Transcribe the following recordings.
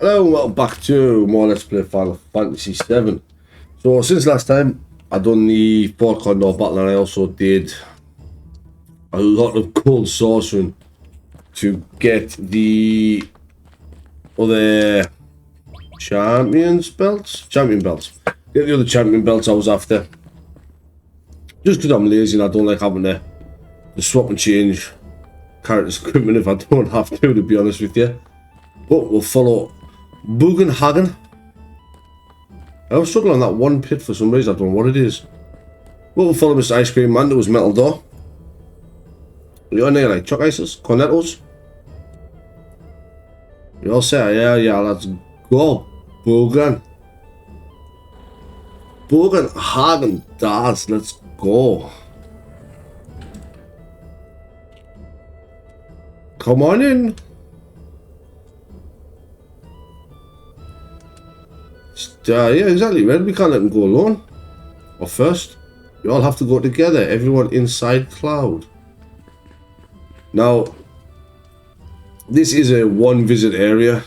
Hello and welcome back to more Let's Play Final Fantasy VII. So since last time I done the 4th Condor battle, and I also did a lot of cold sorcering to get the other champion belts. Get the other champion belts I was after. Just because I'm lazy and I don't like having to swap and change characters' equipment if I don't have to be honest with you. But we'll follow Bugenhagen. I was struggling on that one pit for some reason. I don't know what it is. But we'll follow Mr. Ice Cream Man to his metal door. You got any like choc ices? Cornettos? You all set? Yeah, let's go. Bugenhagen Dars, let's go. Come on in. Yeah, exactly, Red. We can't let them go alone. Or first, we all have to go together. Everyone inside Cloud. Now, this is a one-visit area.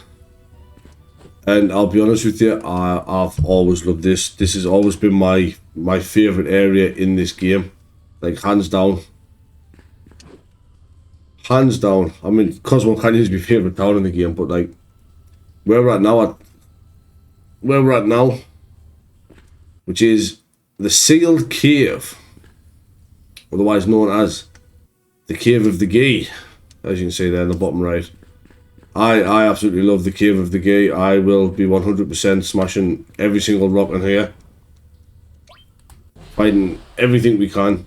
And I'll be honest with you, I've always loved this. This has always been my favourite area in this game. Like, hands down. Hands down. I mean, Cosmo can't use my favourite town in the game, but like, where we're at now, which is the Sealed Cave, otherwise known as the Cave of the Gaia, as you can see there in the bottom right. I absolutely love the Cave of the Gaia. I will be 100% smashing every single rock in here, fighting everything we can.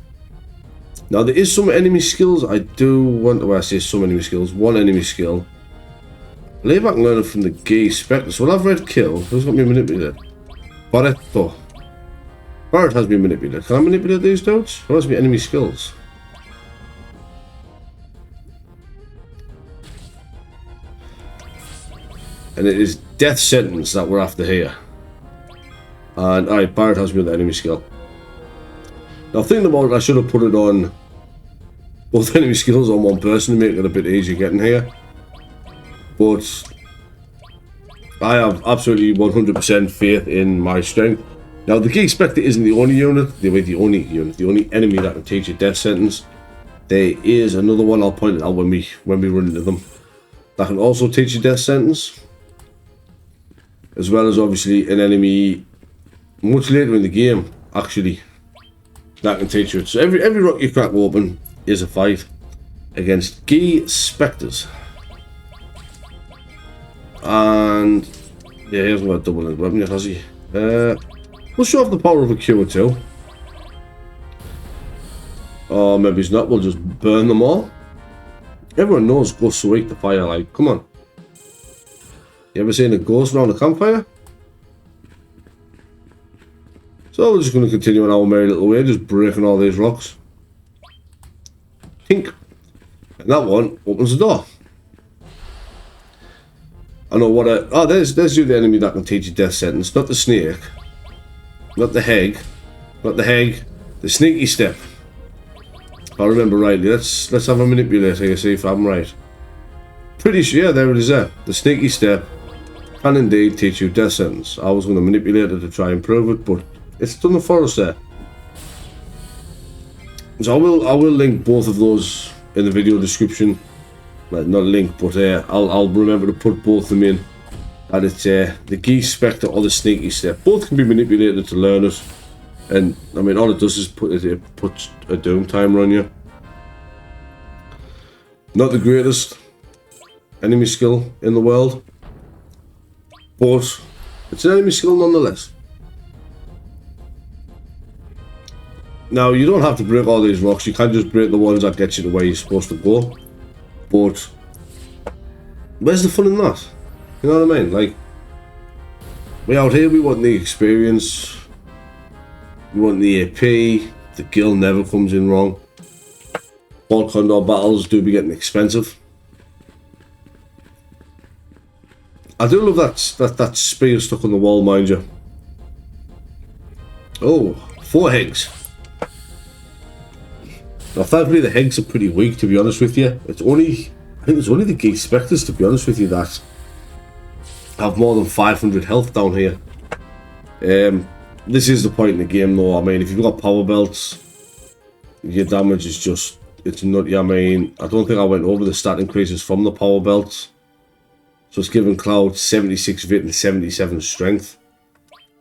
Now there is some enemy skills I do want to, well, I say some enemy skills, one enemy skill. I believe I can learn it from the Gaia Spector. So we'll have Red Kill. Who's got me manipulated? Barret has been manipulated. Can I manipulate these dudes? Or has me enemy skills? And it is Death Sentence that we're after here. And alright, Barret has me with the enemy skill. Now thinking about it, I should have put it on both enemy skills on one person to make it a bit easier getting here. But I have absolutely 100% faith in my strength. Now the Gaia Spector isn't the only unit, the only enemy that can teach a death sentence. There is another one, I'll point it out when we run into them, that can also teach a death sentence. As well as obviously an enemy much later in the game, actually, that can teach you it. So every rock you crack open is a fight against Gaia Spectors. And yeah, he hasn't got a double-ended weapon yet, has he? We'll show off the power of a Q2. Or maybe it's not, we'll just burn them all. Everyone knows ghosts are weak to fire, like, come on. You ever seen a ghost around a campfire? So we're just going to continue on our merry little way, just breaking all these rocks. Tink. And that one opens the door. I know what a... Oh, there's you, the enemy that can teach you death sentence. Not the snake. Not the hag. Not the hag. The sneaky step. If I remember rightly. Let's have a manipulator here, see if I'm right. Pretty sure, yeah, there it is there. The sneaky step can indeed teach you death sentence. I was going to manipulate it to try and prove it, but it's done for us there. So I will link both of those in the video description. Well, not link, but I'll remember to put both of them in. And it's the Gaia Spector or the Sneaky Step. Both can be manipulated to learn it. And I mean, all it does is put a doom timer on you. Not the greatest enemy skill in the world, but it's an enemy skill nonetheless. Now you don't have to break all these rocks. You can just break the ones that get you to where you're supposed to go. But where's the fun in that? You know what I mean? Like, we out here, we want the experience, we want the AP, the guild never comes in wrong. 4th Condor battles do be getting expensive. I do love that spear stuck on the wall, mind you. Oh, 4 eggs. Now, thankfully, the Hegs are pretty weak, to be honest with you. It's only, I think it's only the Gaia Spectors, to be honest with you, that have more than 500 health down here. This is the point in the game though. I mean, if you've got power belts, your damage is just, it's nutty. I mean, I don't think I went over the stat increases from the power belts. So it's giving Cloud 76 Vit and 77 strength.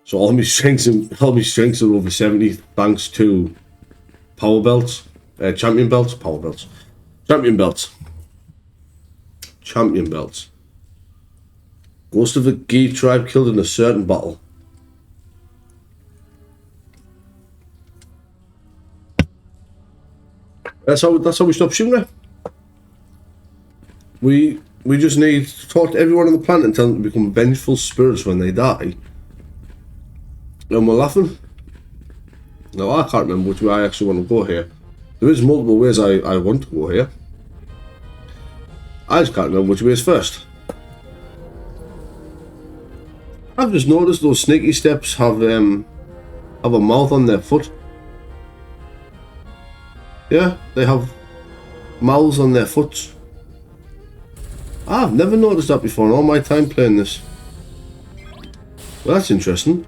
So all my strengths are over 70 thanks to power belts, champion belts, power belts, champion belts, champion belts. Ghost of the Gaia tribe killed in a certain battle. That's how we stop Shinra. We just need to talk to everyone on the planet and tell them to become vengeful spirits when they die. And we're laughing. Now I can't remember which way I actually want to go here. There is multiple ways I want to go here. I just can't remember which way is first. I've just noticed those sneaky steps have a mouth on their foot. Yeah, they have mouths on their foot. I've never noticed that before in all my time playing this. Well, that's interesting.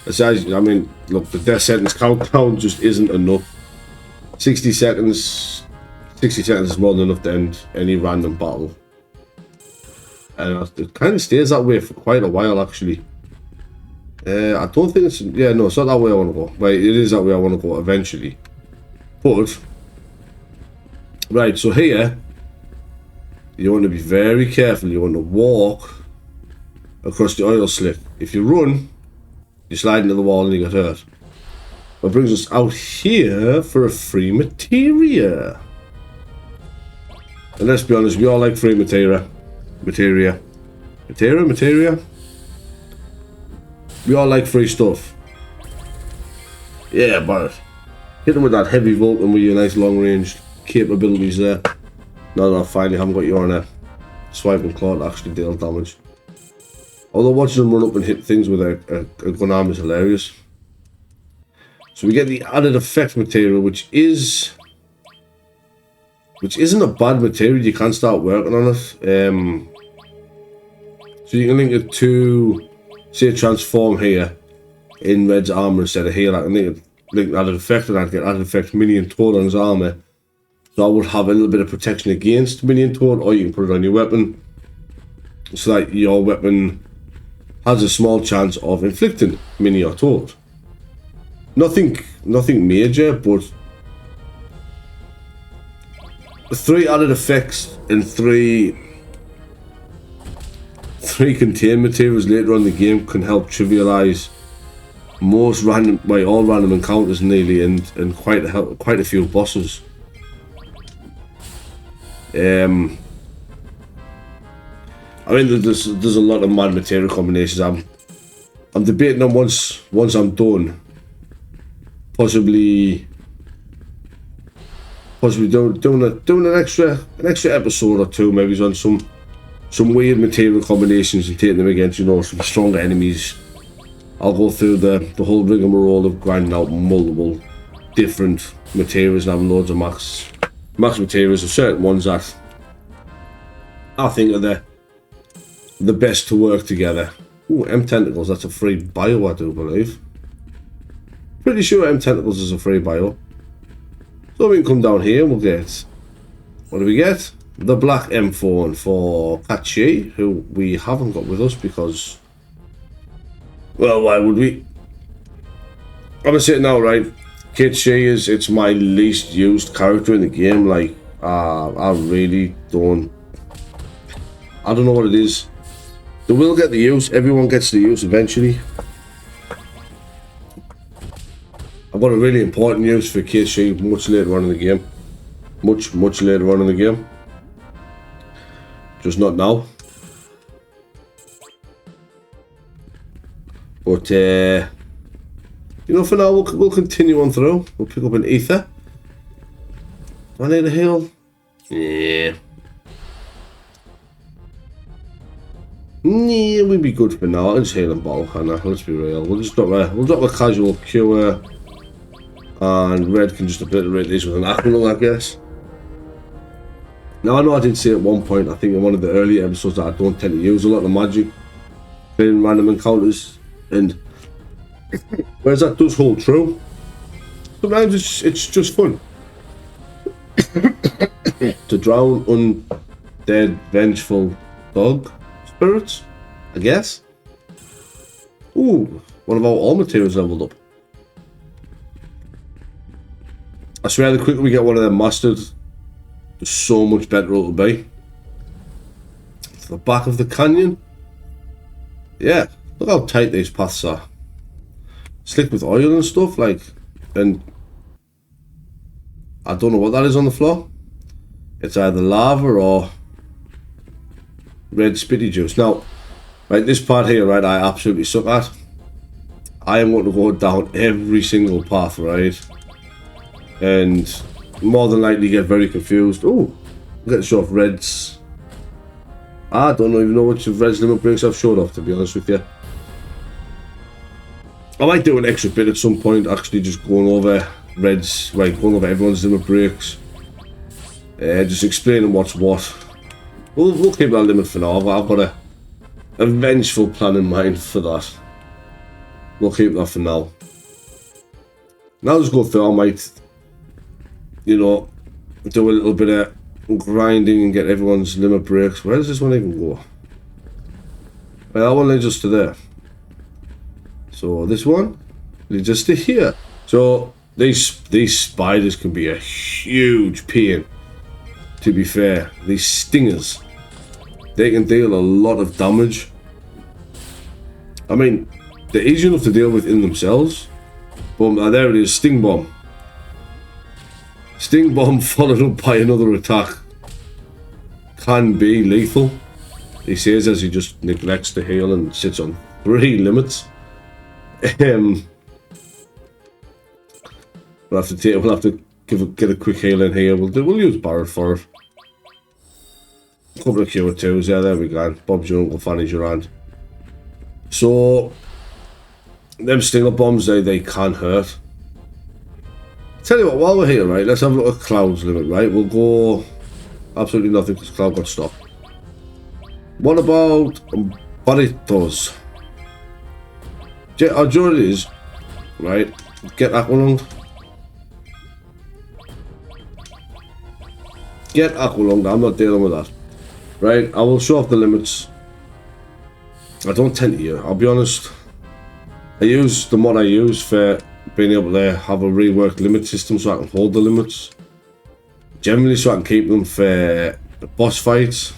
Besides, I mean, look, the death sentence countdown just isn't enough. 60 seconds is more than enough to end any random battle. And it kind of stays that way for quite a while, actually. I don't think it's... Yeah, no, it's not that way I want to go. Right, it is that way I want to go eventually. But... Right, so here... You want to be very careful. You want to walk across the oil slick. If you run, you slide into the wall and you get hurt. That brings us out here for a free materia. And let's be honest, we all like free materia. Materia. We all like free stuff. Yeah, but hit them with that heavy Vulcan with your nice long range capabilities there. No, finally haven't got you on a swipe and claw to actually deal damage. Although watching them run up and hit things with a gun arm is hilarious. So we get the added effect material, which isn't a bad material. You can start working on it. So you can link it to, say, transform here in Red's armor instead of here. I can link added effect, and I'd get added effect minion Toad on his armor. So I would have a little bit of protection against minion Toad, or you can put it on your weapon, so that your weapon has a small chance of inflicting mini or Toad. Nothing major, but 3 added effects and 3 contained materials later on in the game can help trivialize most random, well, all random encounters nearly, and quite a few bosses. I mean, there's a lot of mad material combinations. I'm debating on once I'm done, possibly doing an extra episode or two, maybe on some weird material combinations and taking them against, you know, some stronger enemies. I'll go through the whole rigmarole of grinding out multiple different materials and having loads of max materials of certain ones that I think are the best to work together. Ooh, M Tentacles, that's a free bio, I do believe. Pretty sure M Tentacles is a free bio. So we can come down here and we'll get, what do we get? The black M phone for Kachi, who we haven't got with us because, well, why would we? I'm gonna say it now, right? Kachi it's my least used character in the game. Like, I really don't know what it is. They will get the use. Everyone gets the use eventually. I've got a really important use for Kachi much later on in the game. Much later on in the game. Just not now. But you know, for now we'll continue on through. We'll pick up an ether. Do I need a heal? Yeah. Yeah, we'd be good for now. I'll just heal and bottle, let's be real. We'll drop a casual cure, and Red can just obliterate these with an AxlRose, I guess. Now I know I did say at one point, I think in one of the earlier episodes, that I don't tend to use a lot of magic in random encounters, and whereas that does hold true, sometimes it's just fun to drown undead, vengeful dog spirits, I guess. Ooh, one of our all materials leveled up. I swear the quicker we get one of them mastered, the so much better it'll be. To the back of the canyon. Yeah, look how tight these paths are. Slick with oil and stuff, like, and I don't know what that is on the floor. It's either lava or red spitty juice. Now, right, this part here, right, I absolutely suck at. I am going to go down every single path, right, and more than likely get very confused. Oh, get to show off Red's. I don't even know which of Red's limit breaks I've showed off, to be honest with you. I might do an extra bit at some point, actually just going over Red's, right, going over everyone's limit breaks. Just explaining what's what. We'll keep that limit for now. I've got a vengeful plan in mind for that. We'll keep that for now. Now just go through, I might, you know, do a little bit of grinding and get everyone's limit breaks. Where does this one even go? Well, that one leads us to there. So this one leads us to here. So these spiders can be a huge pain, to be fair. These stingers, they can deal a lot of damage. I mean, they're easy enough to deal with in themselves. Boom, there it is, sting bomb. Sting bomb followed up by another attack can be lethal. He says as he just neglects to heal and sits on 3 limits. We'll have to get a quick heal in here. We'll use Barret for it. A couple of cure 2s, yeah, there we go. Bob's your uncle, Fanny's your aunt. So them stinger bombs, they can hurt. Tell you what, while we're here, right, let's have a look at Cloud's limit, right? We'll go absolutely nothing because Cloud got stopped. What about Barritos? Our journey is, right, get Aqualung. Get Aqualung, I'm not dealing with that. Right, I will show off the limits. I don't tend to, I'll be honest. I use the mod I use for being able to have a reworked limit system so I can hold the limits. Generally so I can keep them for boss fights.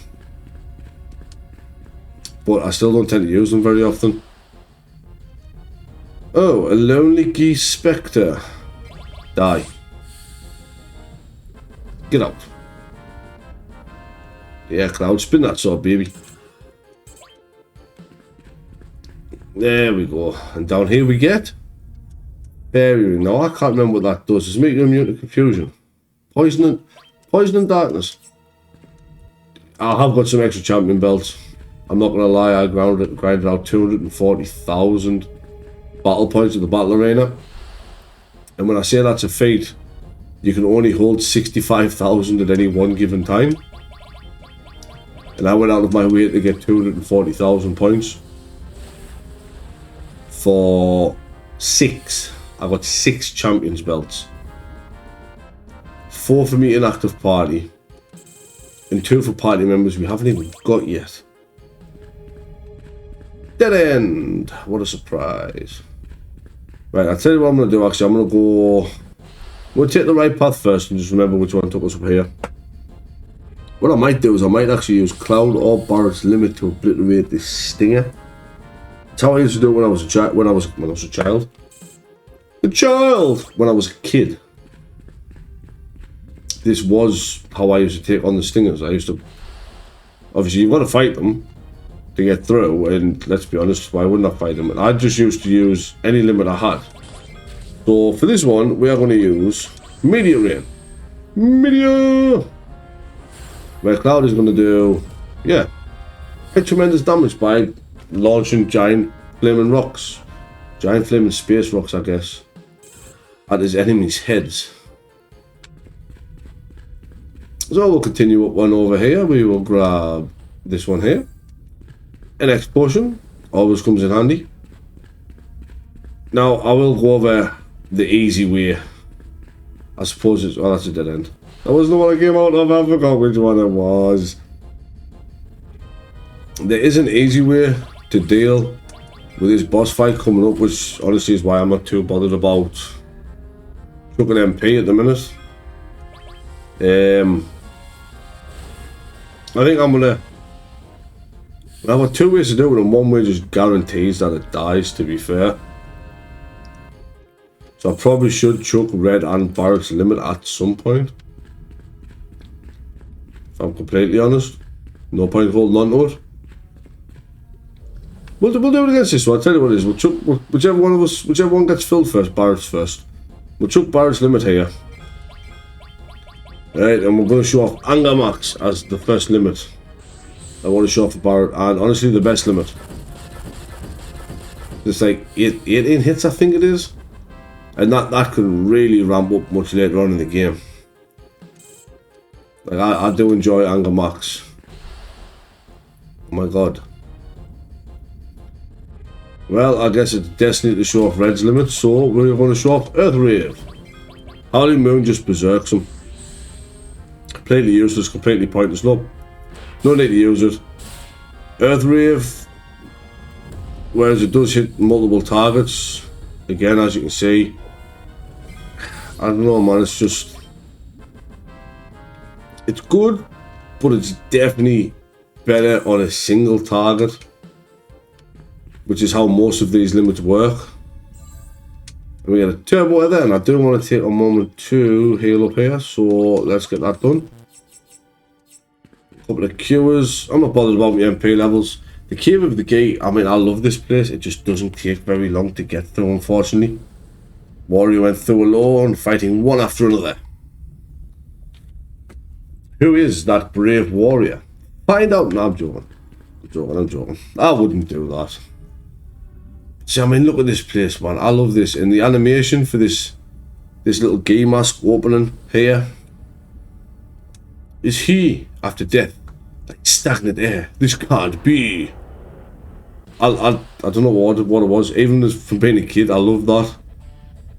But I still don't tend to use them very often. Oh, a lonely geese Spector. Die. Get out. Yeah, Cloud, spin that sword, baby. There we go. And down here we get Fairy. Now I can't remember what that does. Does it make you immune to confusion? Poison and darkness. I have got some extra champion belts. I'm not gonna lie, I grinded out 240,000 battle points in the battle arena. And when I say that's a feat, you can only hold 65,000 at any one given time. And I went out of my way to get 240,000 points for 6. I got 6 champions belts. 4 for me in active party, and 2 for party members we haven't even got yet. Dead end! What a surprise. Right, I'll tell you what I'm going to do actually. I'm going to take the right path first and just remember which one took us up here. What I might do is I might actually use Cloud or Barret's limit to obliterate this stinger. That's how I used to do it when I was a child. When I was a child. When I was a kid. This was how I used to take on the stingers. I used to, obviously you've got to fight them to get through, and let's be honest, why wouldn't I fight them? And I just used to use any limit I had. So for this one, we are going to use Meteor Rain. Meteor! Where Cloud is going to do, yeah, hit tremendous damage by launching giant flaming rocks. Giant flaming space rocks, I guess, at his enemies' heads. So we'll continue up one over here. We will grab this one here. An X potion always comes in handy. Now I will go over the easy way. I suppose it's... oh, that's a dead end. That wasn't the one I came out of. I forgot which one it was. There is an easy way to deal with this boss fight coming up, which honestly is why I'm not too bothered about chucking MP at the minute. I think I'm gonna... I've got two ways to do it, and one way just guarantees that it dies, to be fair. So I probably should chuck Red and Barrett's Limit at some point. If I'm completely honest. No point holding on to it. We'll do it against this one. I'll tell you what it is. We'll chuck whichever one gets filled first, Barrett's first. We'll chuck Barrett's Limit here. Right, and we're going to show off Anger Max as the first limit. I want to show off the Barrett, and honestly the best limit. It's like 18 hits, I think it is. And that can really ramp up much later on in the game. Like I do enjoy Anger Max. Oh my god. Well, I guess it's destiny to show off Red's limit, so we're going to show off Earth Rave. Harley Moon just berserks him. Completely useless, completely pointless. No need to use it. Earth Rave, whereas it does hit multiple targets, again, as you can see, I don't know, man, it's just... it's good, but it's definitely better on a single target, which is how most of these limits work. And we get a turbo there, and I do want to take a moment to heal up here, so let's get that done. Couple of cures. I'm not bothered about my MP levels. The Cave of the Gate, I mean, I love this place. It just doesn't take very long to get through, unfortunately. Warrior went through alone, fighting one after another. Who is that brave warrior? Find out. No, I'm joking. I'm joking. I wouldn't do that. See, I mean, look at this place, man. I love this. And the animation for this little Gaia mask opening here. Is he, after death, like stagnant air? This can't be. I don't know what it was. Even as from being a kid, I love that.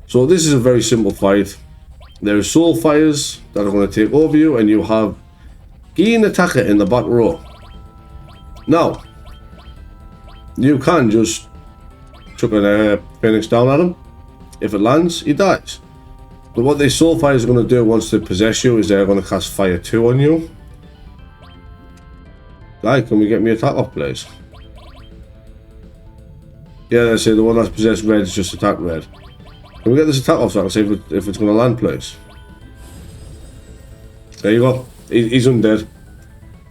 So this is a very simple fight. There are soul fires that are going to take over you, and you have Gaia attacker in the back row. Now, you can just chuck a Phoenix down at him. If it lands, he dies. But what these soul fires are going to do once they possess you is they're going to cast fire 2 on you. Guy, can we get me attack off, please? Yeah, they say the one that's possessed red is just attack red. Can we get this attack off so I can see if it's going to land, please? There you go. He's undead.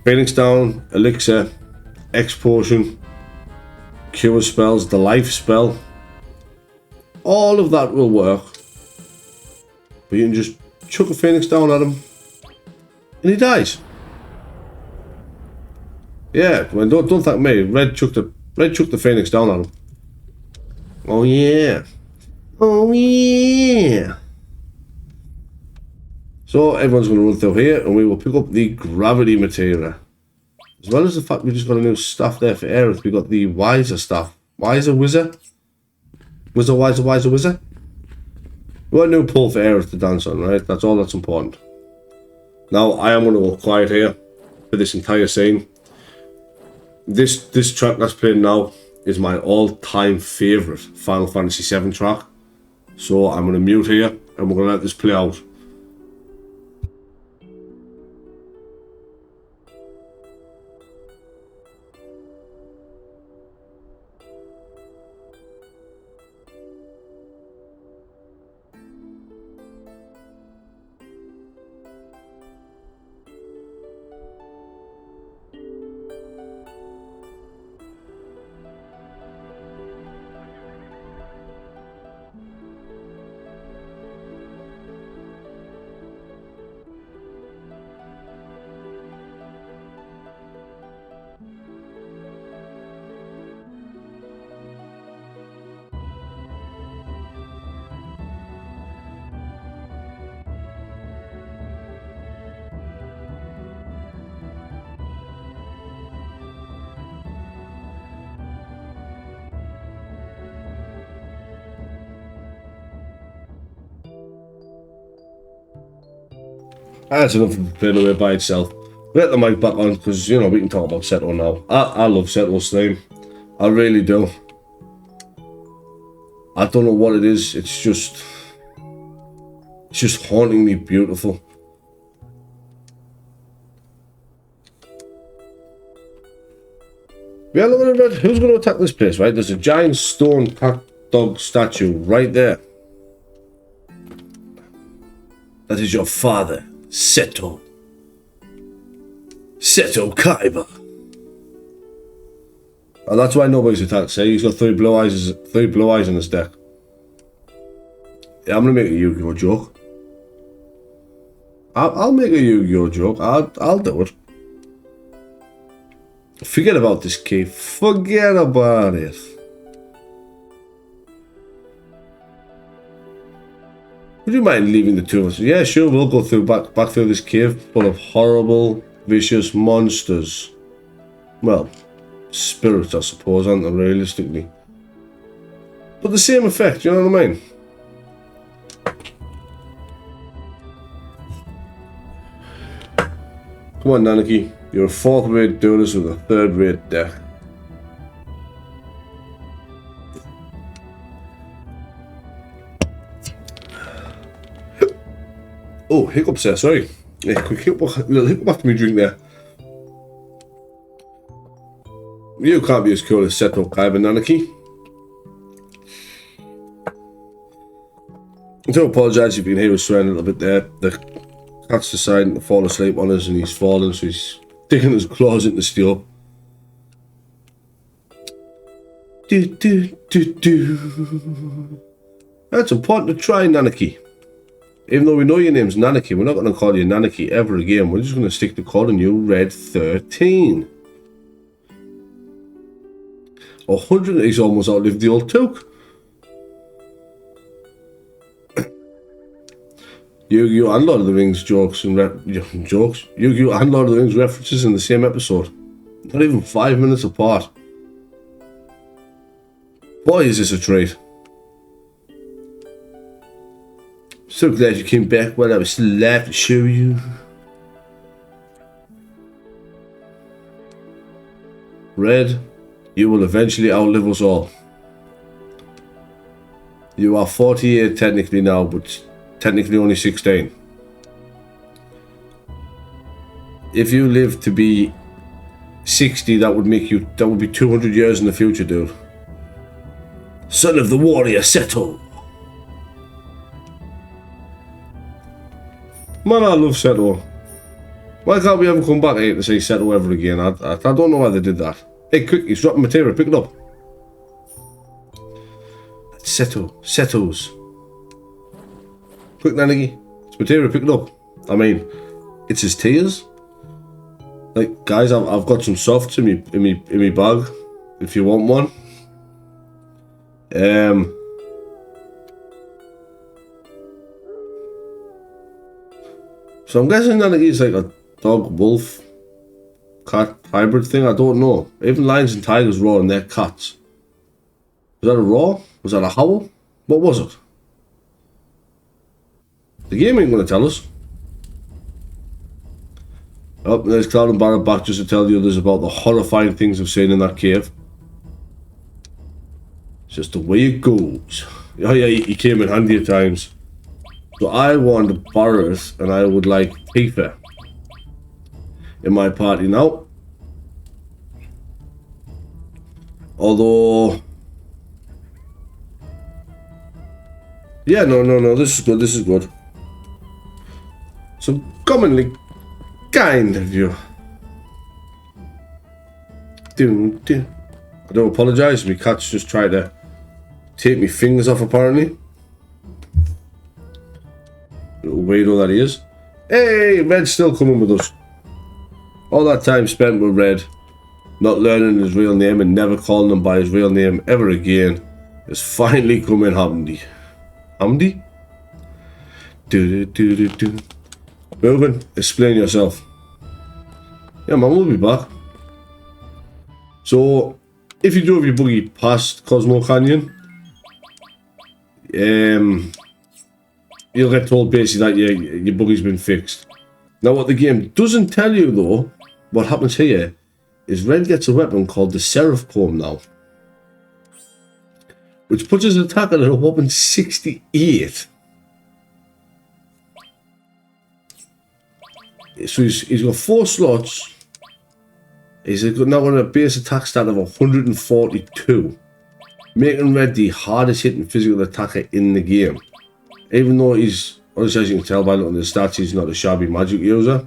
Phoenix down, elixir, X potion, cure spells, the life spell. All of that will work. But you can just chuck a Phoenix down at him, and he dies. Yeah, well, don't thank me. Red chucked the Phoenix down at him. Oh yeah. Oh yeah. So everyone's going to run through here, and we will pick up the gravity materia. As well as the fact we just got a new staff there for Aerith. We got the wiser staff. Wiser wizard. Wiser wizard. We got a new pole for Aerith to dance on, right? That's all that's important. Now, I am going to go quiet here for this entire scene. This track that's playing now is my all-time favourite Final Fantasy VII track. So I'm going to mute here, and we're going to let this play out. That's enough of playing away by itself. Let the mic back on because, you know, we can talk about Seto now. I love Seto's theme. I really do. I don't know what it is. It's just hauntingly beautiful. Yeah, look at that. Who's going to attack this place, right? There's a giant stone cat dog statue right there. That is your father, Seto. Seto Kaiba. And that's why nobody's attacked. See, he's got three blue eyes in his deck. Yeah, I'm gonna make a Yu-Gi-Oh joke. I'll make a Yu-Gi-Oh joke. I'll do it. Forget about this key. Forget about it. Would you mind leaving the two of us? Yeah, sure. We'll go through back through this cave full of horrible, vicious monsters. Well, spirits, I suppose, aren't they, realistically? But the same effect, you know what I mean? Come on, Nanaki. You're a fourth-rate duelist with a third-rate deck. Oh, hiccups there, sorry. Yeah, quick little hiccup after me drink there. You can't be as cool as Seto Kaiba, Nanaki. I do apologise if you can hear us swearing a little bit there. The cat's deciding to fall asleep on us and he's falling, so he's digging his claws into steel. That's important to try, Nanaki. Even though we know your name's Nanaki, we're not going to call you Nanaki ever again. We're just going to stick to calling you Red 13. 100, he's almost outlived the old Took. Yu-Gi-Oh! And Lord of the Rings jokes and Yu-Gi-Oh! And Lord of the Rings references in the same episode. Not even 5 minutes apart. Boy, is this a treat. So glad you came back while I was still alive to show you. Red, you will eventually outlive us all. You are 48 technically now, but technically only 16. If you live to be 60, that would be 200 years in the future, dude. Son of the warrior Seto. Man, I love Seto. Why can't we ever come back here to say Seto ever again? I don't know why they did that. Hey, quick, he's dropping Materia, pick it up. Setos. Quick, Nanigi. It's Materia, pick it up. I mean, it's his tears. Like, guys, I've got some softs in me bag, if you want one. So I'm guessing that he's like a dog, wolf, cat hybrid thing. I don't know. Even lions and tigers roar and they're cats. Was that a roar? Was that a howl? What was it? The game ain't going to tell us. Oh, there's Cloud and Barrett back just to tell the others about the horrifying things they've seen in that cave. It's just the way it goes. Oh yeah, he came in handy at times. So I want Barrett and I would like Tifa in my party now. Although... yeah, no, this is good. So commonly kind of you. I don't apologise, my cat's just tried to take me fingers off apparently. Little weirdo that he is. Hey, Red's still coming with us. All that time spent with Red, not learning his real name and never calling him by his real name ever again, is finally coming handy. Handy? Do. Moving, explain yourself. Yeah, man, we'll be back. So, if you drove your buggy past Cosmo Canyon, you'll get told basically that your buggy's been fixed. Now what the game doesn't tell you though, what happens here, is Red gets a weapon called the Seraph Comb now, which puts his attack at a whopping 68. So he's got 4 slots. He's now got a base attack stat of 142, making Red the hardest hitting physical attacker in the game. Even though he's, obviously as you can tell by looking at the stats, he's not a shabby magic user.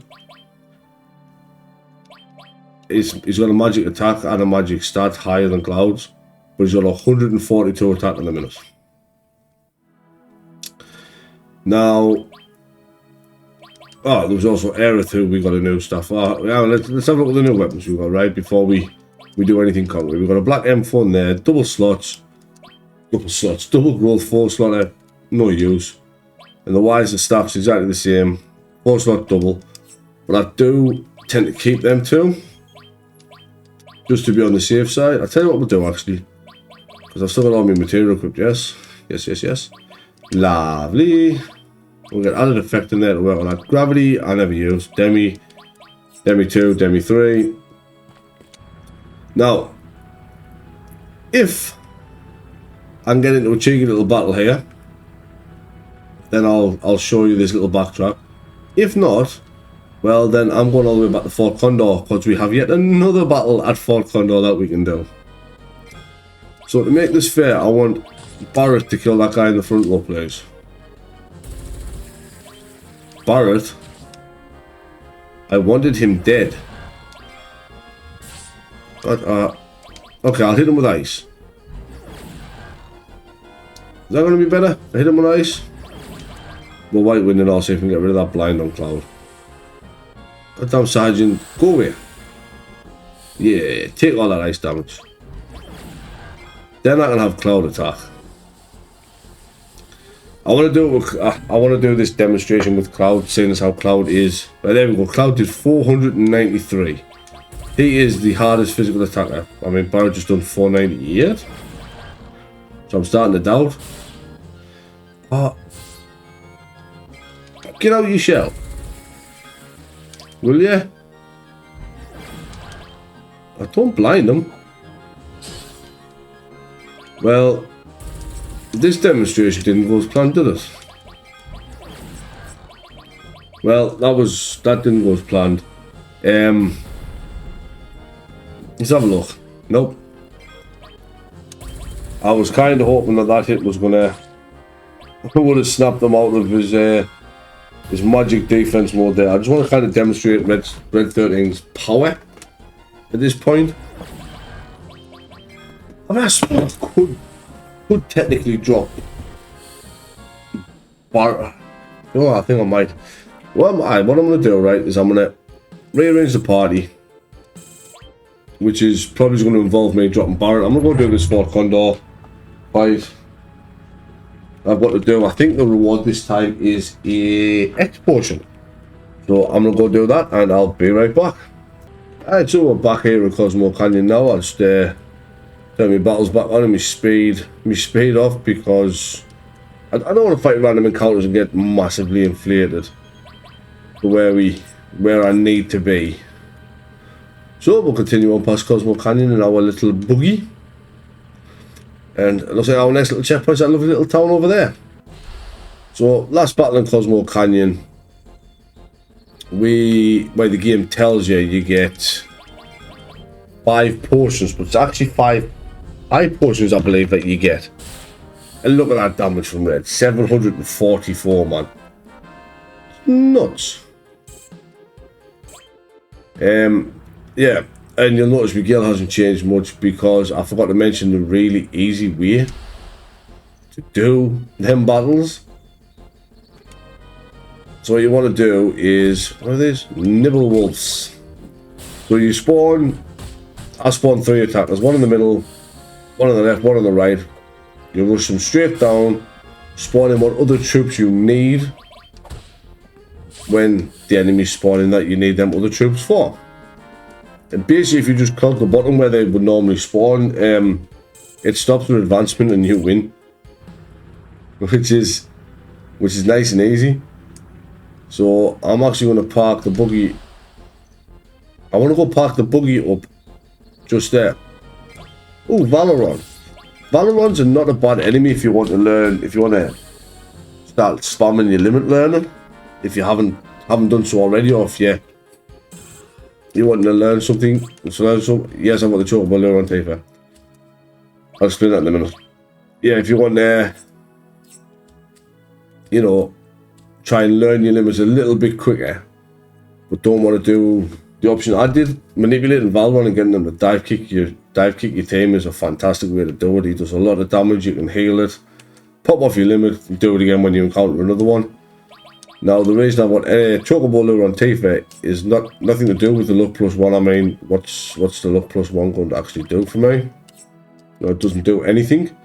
He's got a magic attack and a magic stat higher than Cloud's, but he's got 142 attack in the minute. Now, there was also Aerith who we got a new stuff. Yeah, let's have a look at the new weapons we got, right, before we do anything concrete. We've got a black M4 in there, double growth, 4 slot, no use. And the Wiser staff's exactly the same, 4 slot double. But I do tend to keep them too, just to be on the safe side. I'll tell you what we'll do actually, because I've still got all my material equipped, yes. Lovely. We'll get added effect in there to work on that. Gravity, I never use. Demi 2, Demi 3. Now, if I can get into a cheeky little battle here, then I'll show you this little backtrack. If not, well then I'm going all the way back to Fort Condor, because we have yet another battle at Fort Condor that we can do. So to make this fair, I want Barrett to kill that guy in the front row, please. Barrett, I wanted him dead. But, okay, I'll hit him with ice. Is that going to be better? I hit him with ice? We'll white wind and I'll see if we can get rid of that blind on Cloud. Goddamn Sergeant, go away. Yeah, take all that ice damage. Then I can have Cloud attack. I want to do this demonstration with Cloud, seeing as how Cloud is. Right, there we go. Cloud did 493. He is the hardest physical attacker. I mean, Barrett just done 498. So I'm starting to doubt. Get out your shell. Will ya? I don't blind him. Well, this demonstration didn't go as planned, did it? Well, that didn't go as planned. Let's have a look. Nope. I was kind of hoping that hit was gonna would have snapped them out of his magic defense mode there. I just want to kind of demonstrate Red 13's power at this point. I mean, I suppose I could technically drop Barrett. Oh, I think I might. What I'm going to do, right, is I'm going to rearrange the party, which is probably going to involve me dropping Barrett. I'm going to go do this Fort Condor fight. I've got to do, I think the reward this time is a X potion. So I'm going to go do that and I'll be right back. Alright, so we're back here at Cosmo Canyon now. I'll just turn my battles back on and my speed off, because I don't want to fight random encounters and get massively inflated to where I need to be. So we'll continue on past Cosmo Canyon in our little buggy. And it looks like our next little checkpoint's that lovely little town over there. So last battle in Cosmo Canyon, where the game tells you you get 5 potions, but it's actually 5 potions, I believe, that you get. And look at that damage from Red, 744, man. Nuts. Yeah, and you'll notice Miguel hasn't changed much, because I forgot to mention the really easy way to do them battles. So what you want to do is, what are these? Nibble wolves. So you spawn, I spawn 3 attackers, one in the middle, one on the left, one on the right. You rush them straight down, spawning what other troops you need when the enemy's spawning that you need them other troops for. And basically, if you just clog the bottom where they would normally spawn, it stops their advancement and you win, which is nice and easy. So I'm actually going to park the buggy. I want to go park the buggy up just there. Oh, Valoron. Valorons are not a bad enemy if you want to learn, if you want to start spamming your limit learning. If you haven't done so already, or if you want to learn something, yes, I've got the chocolate balloon on taper. I'll explain that in a minute. Yeah, if you want to, you know, try and learn your limits a little bit quicker, but don't want to do the option I did, manipulating Valron and getting them to dive kick your team is a fantastic way to do it. He does a lot of damage, you can heal it, pop off your limit, and do it again when you encounter another one. Now, the reason I want Chocobo Lure on Tifa is nothing to do with the luck +1. I mean, what's the luck +1 going to actually do for me? No, it doesn't do anything.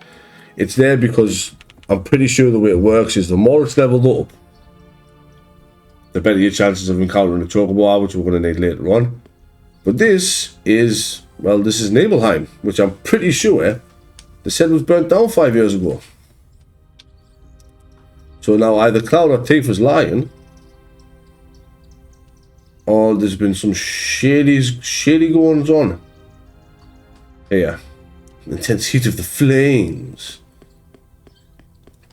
It's there because I'm pretty sure the way it works is the more it's leveled up, the better your chances of encountering a Chocobo are, which we're going to need later on. But this is Nibelheim, which I'm pretty sure they said was burnt down 5 years ago. So now either Cloud or Tifa's lying, or there's been some shady goings on here. Intense heat of the flames.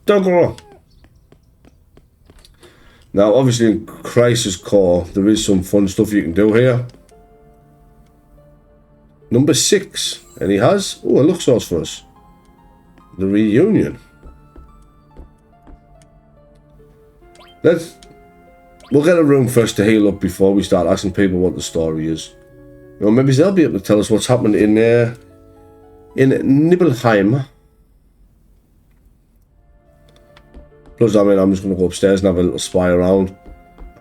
Don't go wrong. Now, obviously, in Crisis Core, there is some fun stuff you can do here. Number 6, and he has a luck source for us. The reunion. We'll get a room first to heal up before we start asking people what the story is. You know, maybe they'll be able to tell us what's happened in Nibelheim. Plus, I mean, I'm just going to go upstairs and have a little spy around.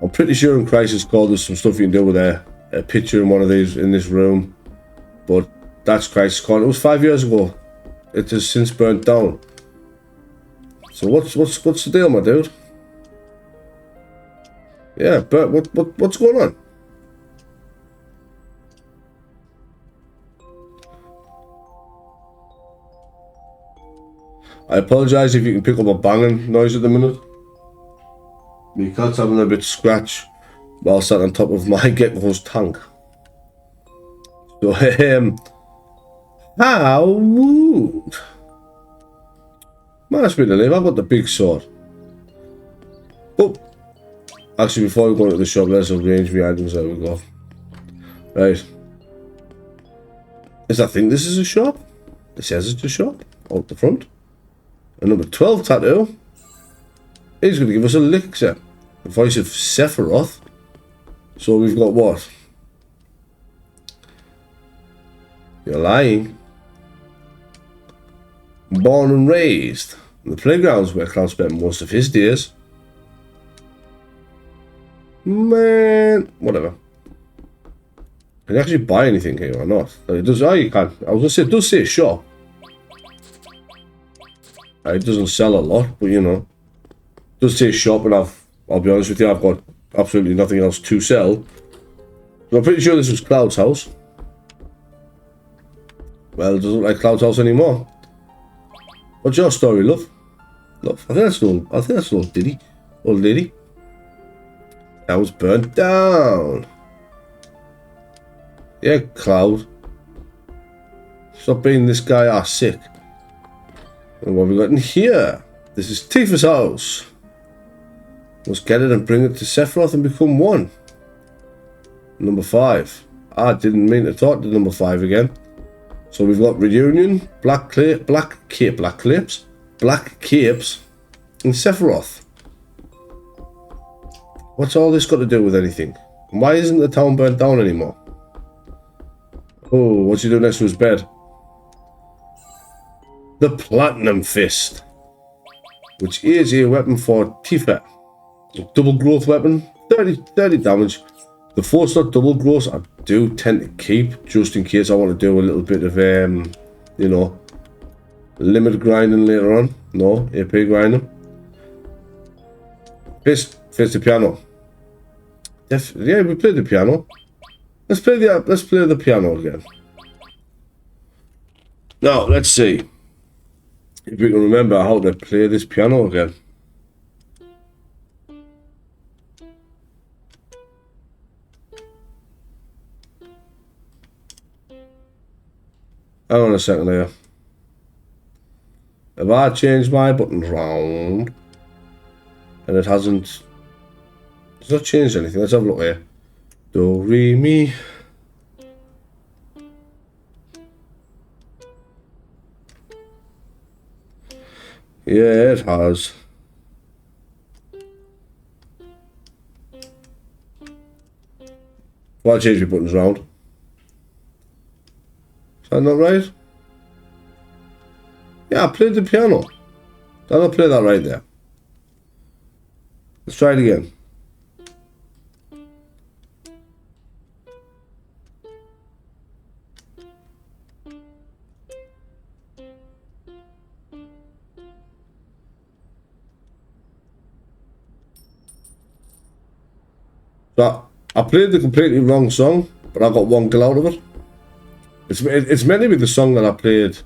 I'm pretty sure in Crisis Core there's some stuff you can do with a picture in one of these in this room. But that's Crisis Core. It was 5 years ago. It has since burnt down. So what's the deal, my dude? Yeah, but what's going on? I apologise if you can pick up a banging noise at the minute. My cat's having a bit scratch while sat on top of my gecko's tank. So, how would... Man, that's been a live. I've got the big sword. Oh. Actually, before we go into the shop, let's arrange my items. There we go. Right. I think this is a shop? It says it's a shop. Out the front. A number 12 tattoo. He's going to give us a elixir. The voice of Sephiroth. So we've got what? You're lying. Born and raised. The playgrounds where Cloud spent most of his days. Man, whatever. Can you actually buy anything here or not? It does. Oh, you can. I was gonna say it does say shop. It doesn't sell a lot, but you know, it does say shop, and I'll be honest with you, I've got absolutely nothing else to sell. So I'm pretty sure this was Cloud's house. Well, it doesn't look like Cloud's house anymore. What's your story, love? Love. I think that's an old Diddy. Old lady. That was burnt down. Yeah, Cloud. Stop being this guy sick. And what have we got in here? This is Tifa's house. Let's get it and bring it to Sephiroth and become one. Number 5. I didn't mean to talk to number 5 again. So we've got reunion, black capes, and Sephiroth. What's all this got to do with anything? And why isn't the town burnt down anymore? Oh, what's he doing next to his bed? The Platinum Fist, which is a weapon for Tifa. A double growth weapon, 30 damage. The 4-slot double growth I do tend to keep, just in case I want to do a little bit of, you know, limit grinding later on. No, AP grinding. Face the piano. Yeah, we played the piano. Let's play the piano again. Now, let's see if we can remember how to play this piano again. Hang on a second here. Have I changed my buttons round? And it hasn't... It's not changed anything. Let's have a look here. Do, re, mi. Yeah, it has. Well, I changed my buttons round. Is that not right? Yeah, I played the piano. Did I not play that right there? Let's try it again. So I played the completely wrong song, but I got one kill out of it. It's meant to be the song that I played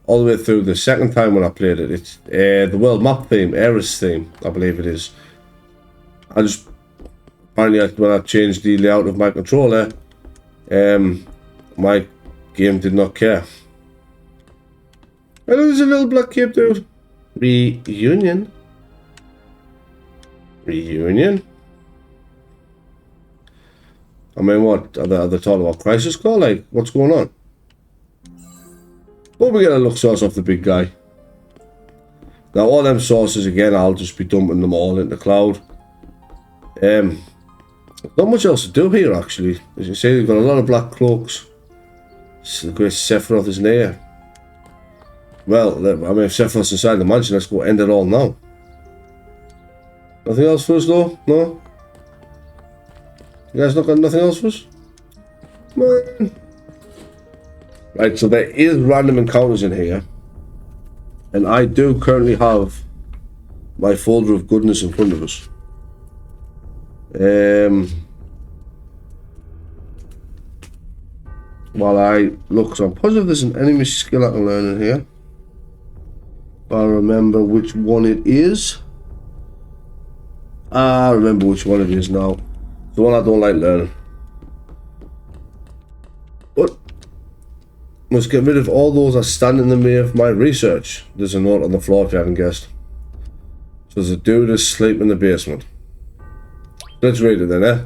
all the way through the second time when I played it. It's the world map theme, Ares theme, I believe it is. I just apparently when I changed the layout of my controller, my game did not care. Hello, there's a little black cape dude. Reunion. Reunion. I mean, what are they talking about? Crisis call? Like, what's going on? But we get a look source off the big guy. Now, all them sources again, I'll just be dumping them all into the cloud. Not much else to do here, actually. As you say, they've got a lot of black cloaks. The great Sephiroth is near. Well, I mean, if Sephiroth's inside the mansion, let's go end it all now. Nothing else for us, though? No? You guys not got nothing else for us? Come on. Right, so there is random encounters in here. And I do currently have my folder of goodness in front of us. While I look, so I'm positive there's an enemy skill I can learn in here. I remember which one it is. I remember which one it is now. The one I don't like learning. But must get rid of all those that stand in the way of my research. There's a note on the floor if you haven't guessed. So there's a dude asleep in the basement. Let's read it then, eh?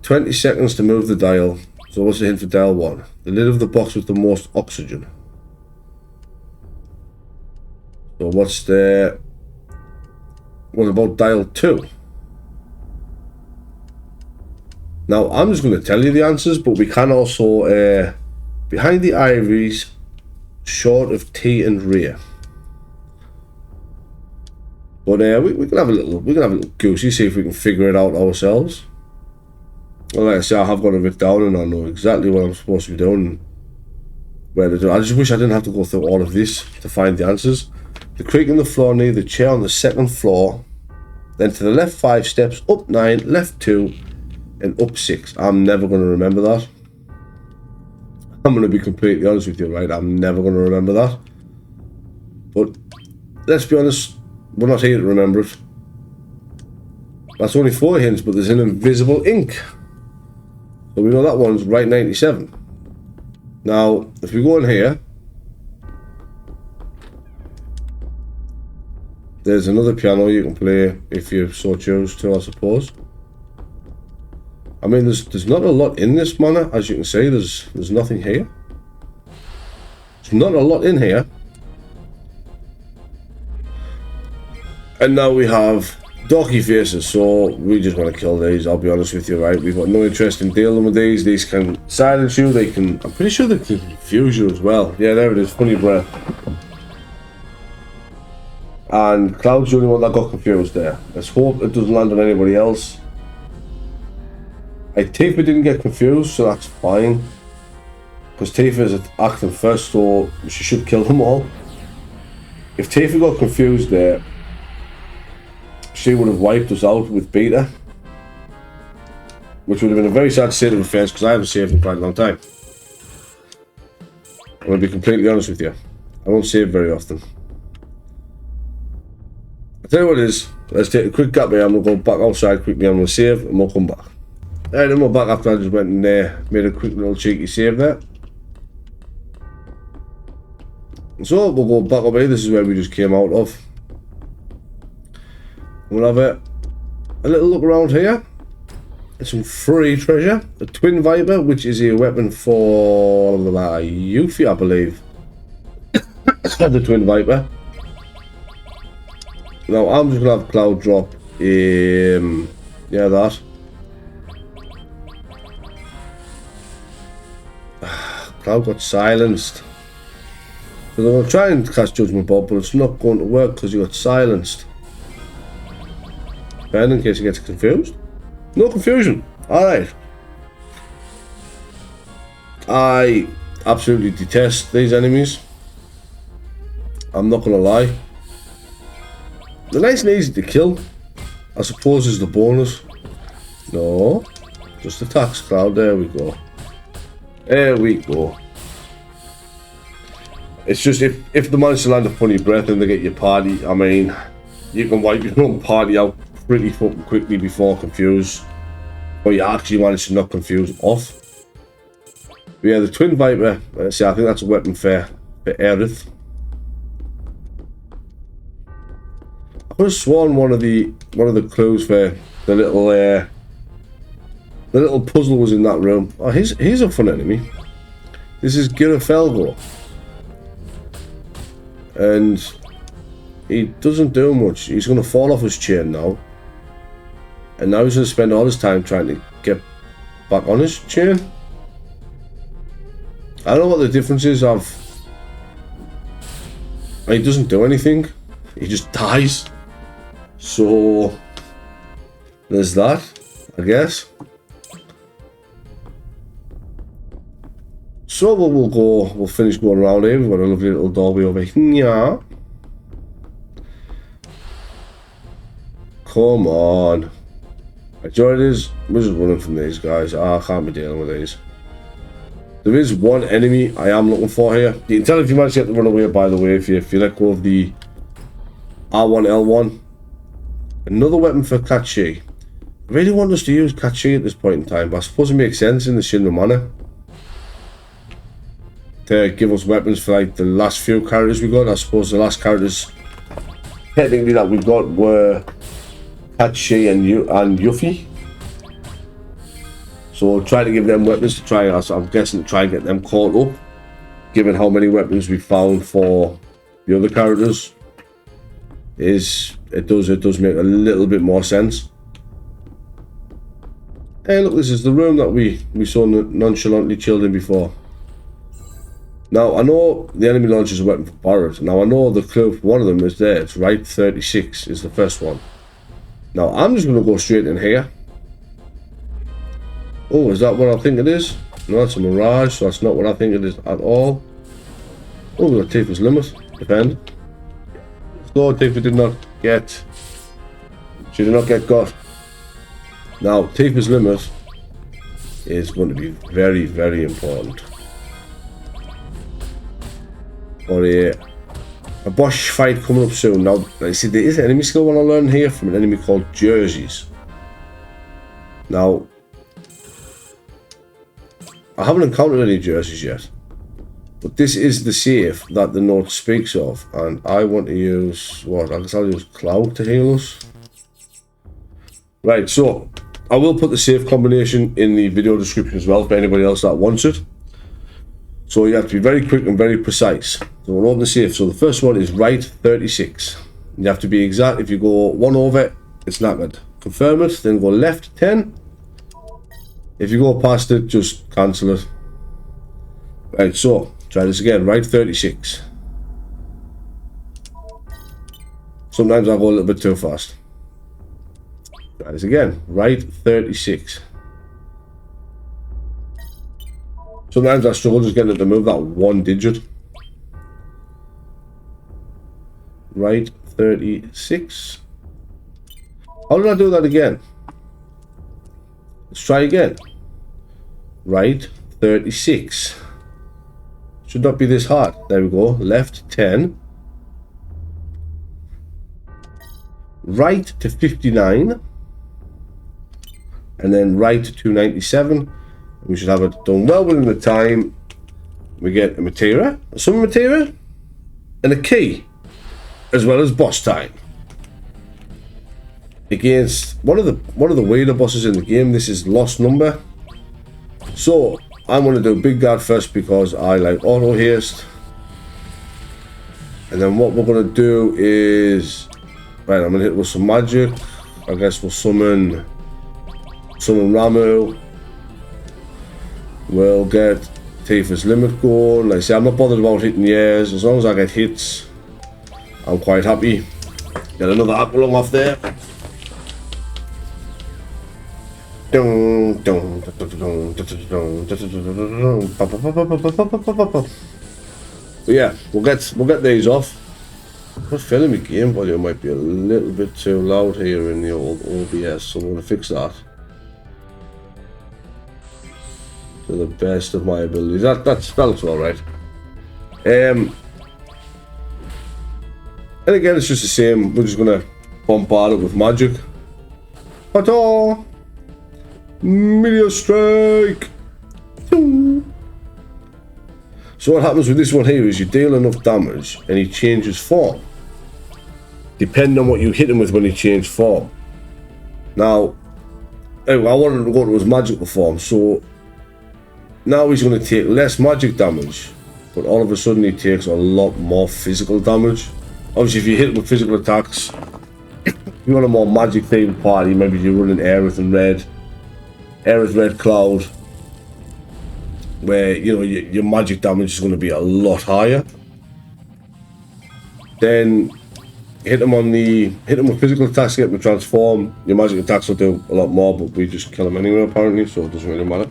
20 seconds to move the dial. So what's the hint for dial 1? The lid of the box with the most oxygen. So what's the... What about dial 2? Now, I'm just going to tell you the answers, but we can also, behind the ivories, short of T and rear. But we can have a little goosey, see if we can figure it out ourselves. Well, like I say, I have got it written down, and I know exactly what I'm supposed to be doing, where to do. I just wish I didn't have to go through all of this to find the answers. The creak in the floor near the chair on the second floor, then to the left 5 steps, up 9, left 2. And up 6. I'm never going to remember that. I'm going to be completely honest with you, right? I'm never going to remember that. But let's be honest, we're not here to remember it. That's only 4 hints, but there's an invisible ink. So we know that one's right 97. Now, if we go in here, there's another piano you can play if you so choose to, I suppose. I mean, there's not a lot in this manor, as you can see. There's nothing here. There's not a lot in here. And now we have dorky faces, so we just want to kill these, I'll be honest with you, right? We've got no interest in dealing with these. These can silence you, they can... I'm pretty sure they can confuse you as well. Yeah, there it is, funny breath. And Cloud's the only one that got confused there. Let's hope it doesn't land on anybody else. Tifa didn't get confused, so that's fine. Because Tifa is acting first, so she should kill them all. If Tifa got confused there, she would have wiped us out with Beta. Which would have been a very sad state of affairs, because I haven't saved in quite a long time. I'm going to be completely honest with you. I don't save very often. I'll tell you what it is. Let's take a quick gap here, and we'll go back outside quickly, and we'll save, and we'll come back. Alright, then we're back after I just went and made a quick little cheeky save there. So we'll go back up here. This is where we just came out of. We'll have a little look around here. There's some free treasure. The Twin Viper, which is a weapon for Yuffie, I believe. The Twin Viper. Now I'm just gonna have Cloud drop. Yeah, that. Cloud got silenced. Because I'm going to try and cast Judgment Bolt, but it's not going to work because he got silenced. And in case he gets confused. No confusion. Alright. I absolutely detest these enemies. I'm not going to lie. They're nice and easy to kill. I suppose is the bonus. No. Just attacks Cloud. There we go. There we go. It's just if the manage to land a funny breath and they get your party, I mean, you can wipe your own party out pretty fucking quickly before confuse. But you actually manage to knock confuse off. But yeah, the Twin Viper, let's see, I think that's a weapon for Aerith. I could have sworn one of the clues for the little puzzle was in that room. Oh, he's a fun enemy. This is Girafelgo. And he doesn't do much. He's going to fall off his chain now. And now he's going to spend all his time trying to get back on his chain. I don't know what the difference is of... He doesn't do anything. He just dies. So... There's that, I guess. So we'll finish going around here. We've got a lovely little doorway over here. Come on. Enjoy this. We're just running from these guys. I can't be dealing with these. There is one enemy I am looking for here. You can tell if you manage to get the run away, by the way, if you let go of the R1L1. Another weapon for Kachi. I really want us to use Kachi at this point in time, but I suppose it makes sense in the Shinra manor. To give us weapons for like the last few characters we got. I suppose the last characters technically that we got were Kachi and Yuffie. So we'll try to give them weapons to try, I'm guessing, to try and get them caught up. Given how many weapons we found for the other characters. It does make a little bit more sense. Hey look, this is the room that we so nonchalantly chilled in before. Now, I know the enemy launches a weapon for Barret. Now, I know the clue for one of them is there. It's right 36 is the first one. Now, I'm just going to go straight in here. Oh, is that what I think it is? No, that's a Mirage, so that's not what I think it is at all. Oh, we've got Tifa's Limit. Defend. So, Tifa did not get... She did not get got. Now, Tifa's Limit is going to be very, very important. Or a boss fight coming up soon. Now, I see there is an enemy skill I want to learn here from an enemy called Jerseys. Now, I haven't encountered any Jerseys yet, but this is the safe that the note speaks of, and I want to use what? I guess I'll use Cloud to heal us. Right, so I will put the safe combination in the video description as well for anybody else that wants it. So you have to be very quick and very precise. So we'll open the safe. So the first one is right 36. You have to be exact. If you go one over, it's knackered. Confirm it, then go left 10. If you go past it, just cancel it. Right, so try this again. Right 36. Sometimes I go a little bit too fast. Try this again. Right 36. Sometimes I struggle just getting it to move that one digit. Right 36. How did I do that again? Let's try again. Right 36. Should not be this hard. There we go. Left 10. Right to 59. And then right to 297. We should have it done well within the time. We get a Materia. Some Materia. and a key, as well as boss time. Against one of the weirder bosses in the game. This is Lost Number. So I'm going to do Big Guard first because I like auto haste. And then what we're going to do is, right, I'm going to hit with some magic. I guess we'll summon Ramu. We'll get Tifa's limit going. Like I say, I'm not bothered about hitting years. As long as I get hits, I'm quite happy. Get another Aqualung off there. But yeah, we'll get these off. I'm feeling my game volume might be a little bit too loud here in the old OBS, so I'm going to fix that to the best of my abilities. That looks all right. And again, it's just the same. We're just going to bombard it with magic. Ta-ta! Meteor strike! So what happens with this one here is you deal enough damage and he changes form. Depending on what you hit him with when he changed form. Now, anyway, I wanted to go to his magical form, so now he's going to take less magic damage, but all of a sudden he takes a lot more physical damage. Obviously, if you hit him with physical attacks, if you want a more magic themed party, maybe you're running Aerith and Red Cloud, where you know your magic damage is going to be a lot higher. Then hit them with physical attacks, get them to transform. Your magic attacks will do a lot more, but we just kill them anyway apparently, so it doesn't really matter.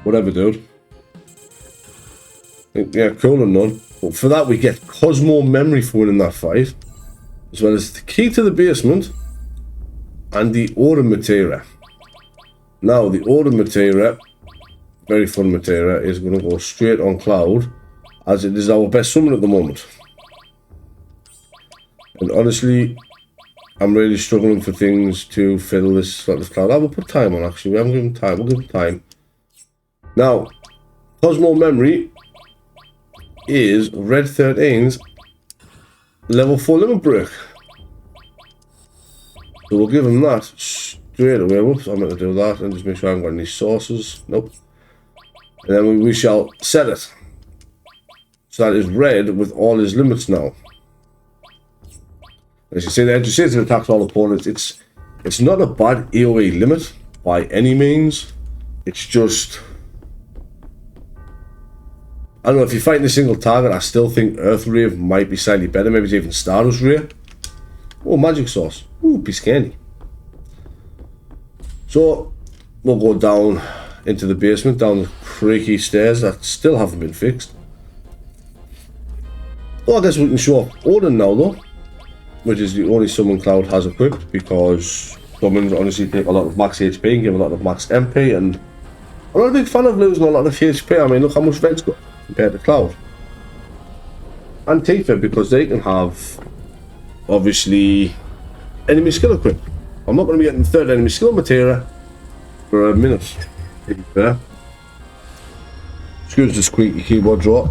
Whatever, dude. Yeah, cool and none. But for that we get Cosmo memory for winning that fight, as well as the key to the basement and the order Materia. Now the order Materia, very fun Materia, is going to go straight on Cloud, as it is our best summon at the moment. And honestly, I'm really struggling for things to fill this Cloud. I will put time on, actually. We haven't given time. We'll give him time. Now, Cosmo memory is Red 13's level 4 limit break. So we'll give him that straight away. Whoops, I'm going to do that and just make sure I haven't got any sources. Nope. And then we shall set it. So that is red with all his limits now. As you see there, just says it attacks all opponents. It's not a bad AoE limit by any means. It's just, I don't know, if you're fighting a single target, I still think Earth Ray might be slightly better. Maybe it's even Stardust Ray. Oh, Magic Source. Ooh, Piscani. So we'll go down into the basement, down the creaky stairs that still haven't been fixed. Well, I guess we can show off Odin now though, which is the only summon Cloud has equipped, because summons honestly take a lot of max HP and give a lot of max MP, and I'm not a big fan of losing a lot of HP. I mean, look how much Red's got compared to Cloud. And Tifa, because they can have, obviously, enemy skill equipped. I'm not going to be getting third enemy skill Materia for a minute, to be fair. Excuse the squeaky keyboard drop.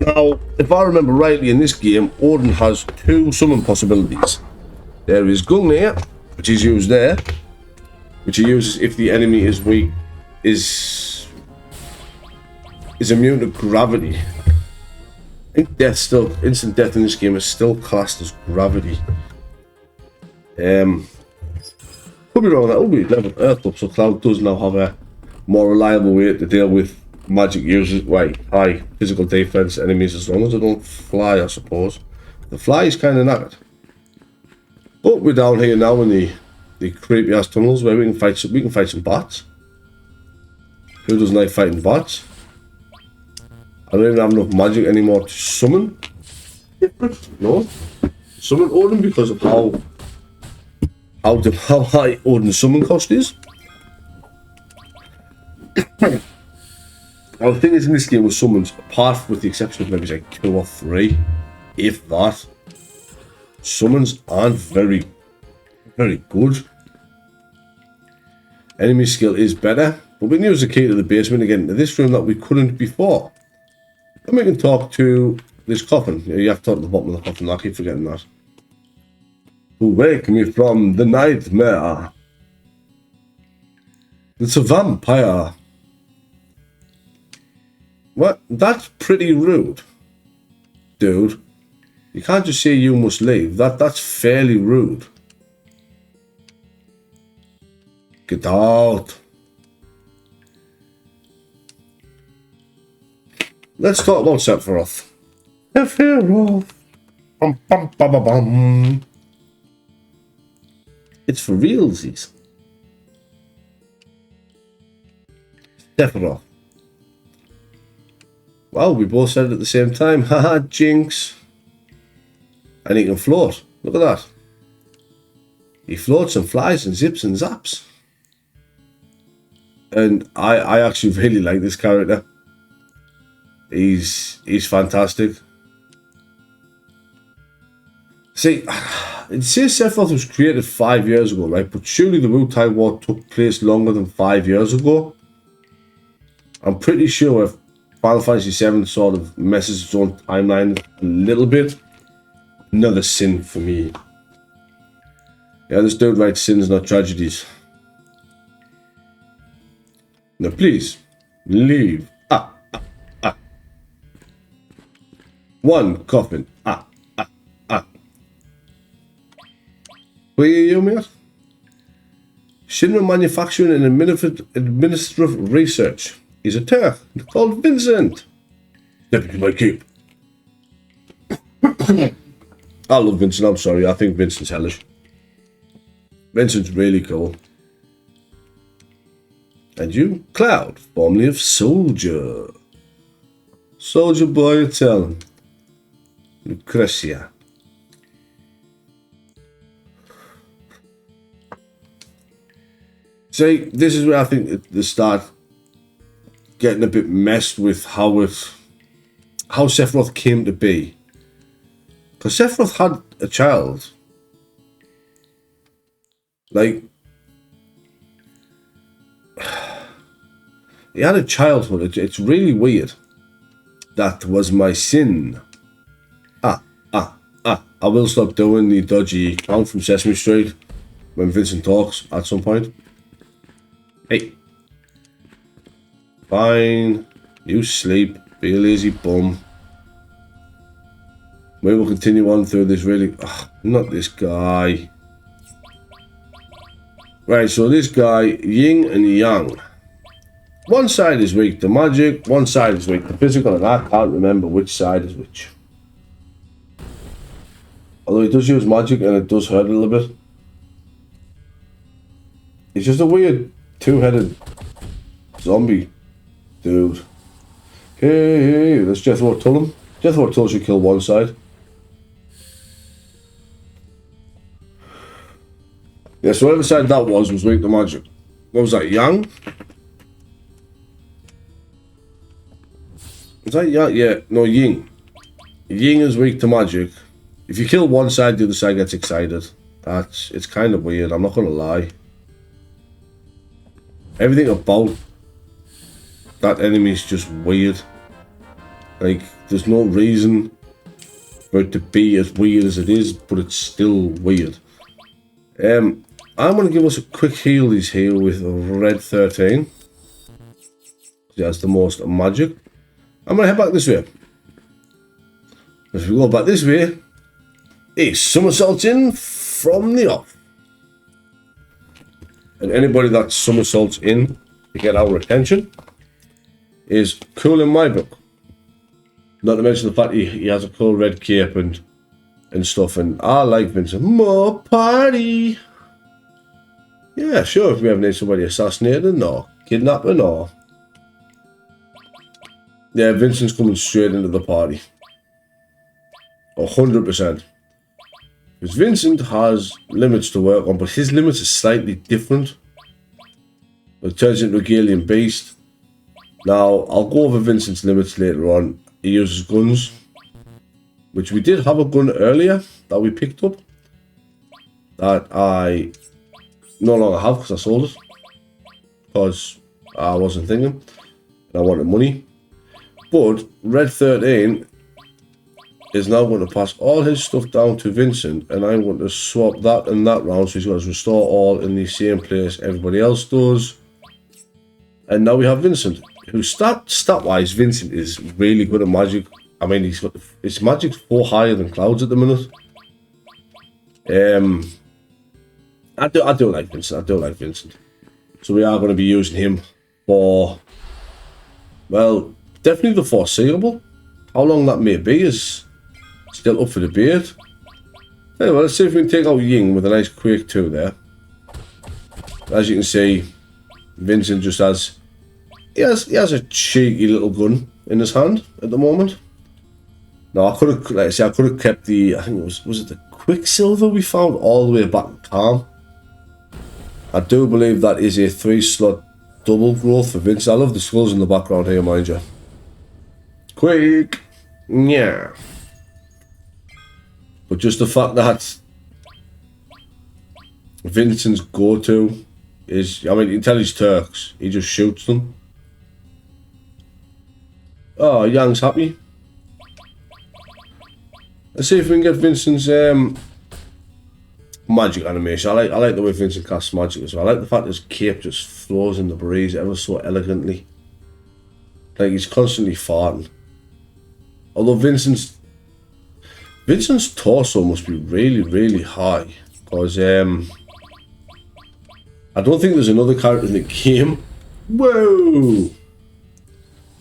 Now, if I remember rightly, in this game, Odin has two summon possibilities. There is Gungnir, which is used there, which he uses if the enemy is weak, is immune to gravity. I think instant death in this game is still classed as gravity. Could be wrong, that will be level Earth up, so Cloud does now have a more reliable way to deal with magic users, right, high physical defense enemies, as long as they don't fly, I suppose. The fly is kind of knackered. But we're down here now in the creepy ass tunnels where we can fight some bats. Who doesn't like fighting bats? I don't even have enough magic anymore to summon Ifrit. No. Summon Odin because of how high Odin's summon cost is. Now the thing is, in this game with summons, apart with the exception of maybe like 2 or 3, if that, summons aren't very good. Enemy skill is better, but we can use the key to the basement again to this room that we couldn't before. And we can talk to this coffin. You have to talk at the bottom of the coffin. I keep forgetting that. To wake me from the nightmare. It's a vampire. What? That's pretty rude. Dude. You can't just say you must leave. That's fairly rude. Get out. Let's talk about Sephiroth. Sephiroth. Bum, bum, bum, bum, bum. It's for realsies. Sephiroth. Wow, we both said it at the same time. Haha, jinx. And he can float. Look at that. He floats and flies and zips and zaps. And I actually really like this character. He's fantastic. See, it says Sephiroth was created 5 years ago, right? But surely the Wu-Tai War took place longer than 5 years ago. I'm pretty sure if Final Fantasy VII sort of messes its own timeline a little bit. Another sin for me. Yeah, this dude writes sins, not tragedies. Now please, leave. One coffin. Where are you, mate? Shinra Manufacturing and Administrative Research. He's a Turk called Vincent. Step into my keep. I love Vincent, I'm sorry. I think Vincent's hellish. Vincent's really cool. And you, Cloud, formerly of Soldier. Soldier Boy, tell him. Lucretia. See, this is where I think they start getting a bit messed with how Sephiroth came to be. Because Sephiroth had a child. Like, he had a childhood. It's really weird. That was my sin. I will stop doing the dodgy clown from Sesame Street when Vincent talks at some point. Hey. Fine. You sleep. Be a lazy bum. We will continue on through this really... not this guy. Right, so this guy, yin and yang. One side is weak to magic, one side is weak to physical, and I can't remember which side is which. Although he does use magic and it does hurt a little bit. He's just a weird two-headed zombie dude. Hey, let's Jethro Tull him. Jethro Tull should kill one side. Yeah, so whatever side that was weak to magic. What was that, yang? Is that yang? Yeah, no, yin. Yin is weak to magic. If you kill one side, the other side gets excited. It's kind of weird, I'm not gonna lie. Everything about that enemy is just weird. Like, there's no reason for it to be as weird as it is, but it's still weird. I'm going to give us a quick healies here with Red 13. He has the most magic. I'm going to head back this way. If we go back this way, he somersaults in from the off. And anybody that somersaults in to get our attention is cool in my book. Not to mention the fact he has a cool red cape and stuff. And I like Vincent. More party! Yeah, sure, if we ever need somebody assassinated or kidnapping or... Yeah, Vincent's coming straight into the party. 100%. Because Vincent has limits to work on, but his limits are slightly different. It turns into a Galian beast. Now, I'll go over Vincent's limits later on. He uses guns, which we did have a gun earlier that we picked up. That I no longer have because I sold it. Because I wasn't thinking. And I wanted money. But Red 13 is now going to pass all his stuff down to Vincent, and I'm going to swap that and that round, so he's got to restore all in the same place everybody else does. And now we have Vincent, who stat-wise, Vincent is really good at magic. I mean, he's got his magic's 4 higher than Cloud's at the minute. I do like Vincent. I do like Vincent. So we are going to be using him for, well, definitely the foreseeable. How long that may be is still up for debate. Anyway, let's see if we can take out Ying with a nice Quake 2 there. As you can see, Vincent just has, he has a cheeky little gun in his hand at the moment. Now I could have, like I say, I could have kept the, I think it was it the Quicksilver we found all the way back in Calm. I do believe that is a 3-slot double growth for Vincent. I love the skulls in the background here, mind you. Quick, yeah. But just the fact that Vincent's go-to is, I mean, you can tell he's Turks. He just shoots them. Oh, Yang's happy. Let's see if we can get Vincent's magic animation. I like the way Vincent casts magic as well. I like the fact his cape just flows in the breeze ever so elegantly. Like he's constantly farting. Although Vincent's torso must be really, really high. Because I don't think there's another character in the game. Whoa!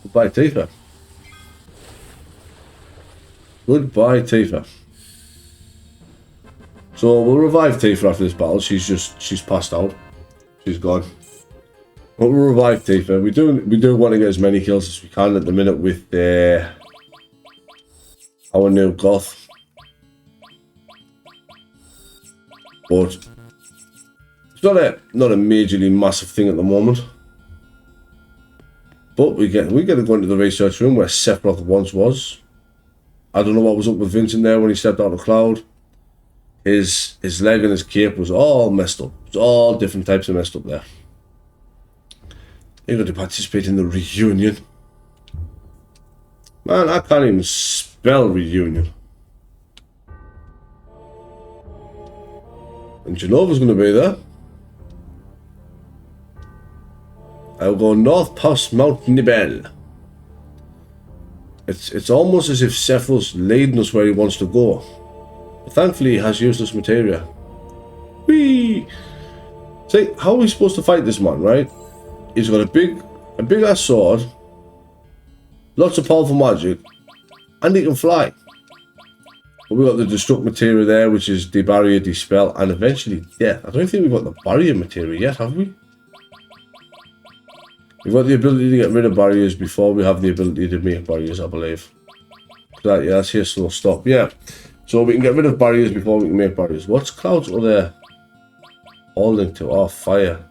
Goodbye, Tifa. Goodbye, Tifa. So we'll revive Tifa after this battle. She's passed out. She's gone. But we'll revive Tifa. We do want to get as many kills as we can at the minute with our new goth. But it's not a majorly massive thing at the moment. But we get to go into the research room where Sephiroth once was. I don't know what was up with Vincent there when he stepped out of Cloud. His leg and his cape was all messed up. It's all different types of messed up there. You're going to participate in the reunion. Man, I can't even spell reunion. And Genova's going to be there. I'll go north past Mount Nibel. It's almost as if Sephiroth's leading us where he wants to go. But thankfully he has useless materia. Whee! See, how are we supposed to fight this man, right? He's got a big ass sword, lots of powerful magic, and he can fly. But we've got the destruct materia there, which is debarrier, dispel, and eventually death. I don't think we've got the barrier materia yet, have we? We've got the ability to get rid of barriers before we have the ability to make barriers, I believe. Yeah, that's here, slow stop. Yeah. So we can get rid of barriers before we can make barriers. What's Cloud's other holding to? Oh, fire.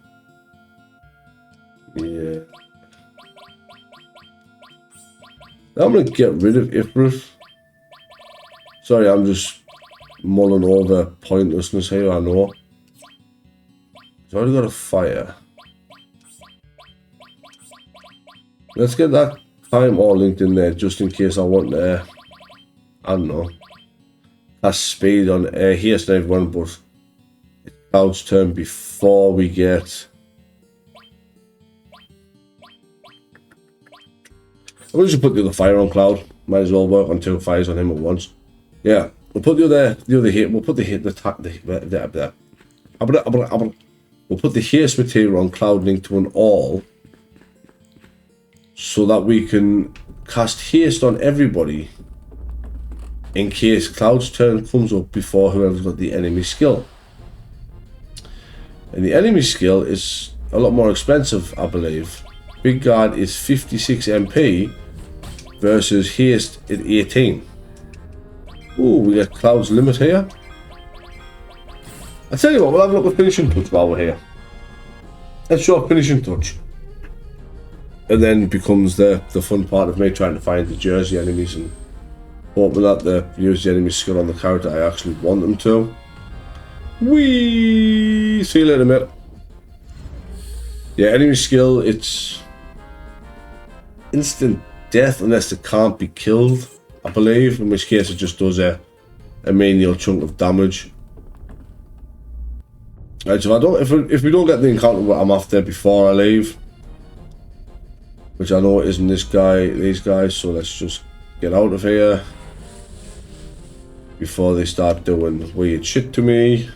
Yeah. Now I'm going to get rid of Ifrit. Sorry, I'm just mulling over pointlessness here, I know. It's already got a fire. Let's get that time all linked in there just in case I want to, I don't know, cast speed on haste and everyone, but it's Cloud's turn before we get. I'm going to just put the other fire on Cloud. Might as well work on 2 fires on him at once. Yeah, we'll put the other hit. We'll put the we'll put the haste material on Cloud linked to an all, so that we can cast haste on everybody in case Cloud's turn comes up before whoever's got the enemy skill. And the enemy skill is a lot more expensive, I believe. Big Guard is 56 MP versus haste at 18. Ooh, we get Cloud's limit here. I tell you what, we'll have a look at finishing touch while we're here. Let's show finishing touch. And then becomes the fun part of me trying to find the jersey enemies and hoping that they use the enemy skill on the character I actually want them to. Whee! See you later, mate. Yeah, enemy skill, it's instant death unless they can't be killed. I believe, in which case it just does a menial chunk of damage. Right, so if we don't get the encounter what I'm after before I leave, which I know isn't these guys, so let's just get out of here before they start doing weird shit to me.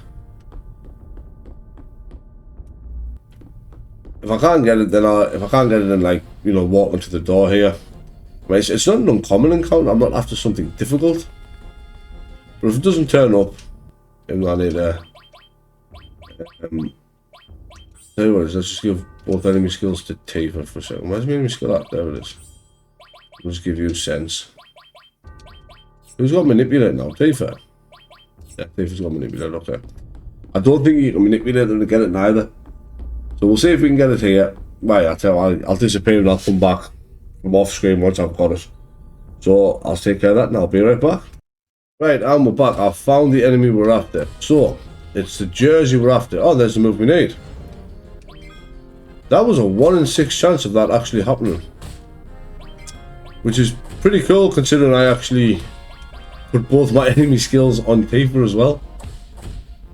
If I can't get it, then like, you know, walk into the door here. I mean, it's not an uncommon encounter. I'm not after something difficult, but if it doesn't turn up, then I need tell you what, let's just give both enemy skills to Tifa for a second. Where's my enemy skill at? There it is. I'll just give you sense. Who's got manipulate now? Tifa? Yeah, Tifa's got manipulate, okay. I don't think you can manipulate them to get it neither. So we'll see if we can get it here. Right, I'll disappear and I'll come back from off screen once I've got it. So I'll take care of that and I'll be right back. Right, and we're back. I've found the enemy we're after. So, it's the jersey we're after. Oh, there's the move we need. That was a 1 in 6 chance of that actually happening. Which is pretty cool considering I actually put both my enemy skills on Tifa as well.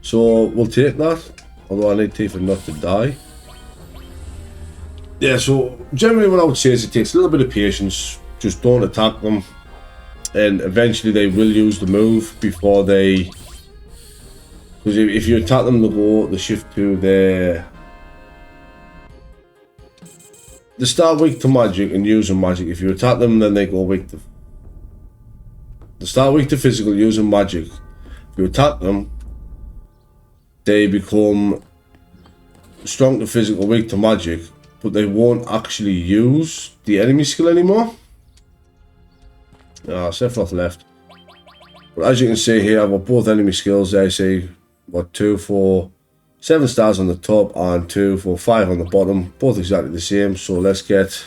So we'll take that. Although I need Tifa not to die. Yeah, so generally what I would say is it takes a little bit of patience. Just don't attack them. And eventually they will use the move before they... Because if you attack them, they shift to their... They start weak to magic and using magic. If you attack them, then they go weak to... They start weak to physical using magic. If you attack them, they become strong to physical, weak to magic, but they won't actually use the enemy skill anymore. Ah, Sephiroth left. But as you can see here, I've got both enemy skills. They say, what, 2 for 7 stars on the top and 2 for 5 on the bottom. Both exactly the same. So let's get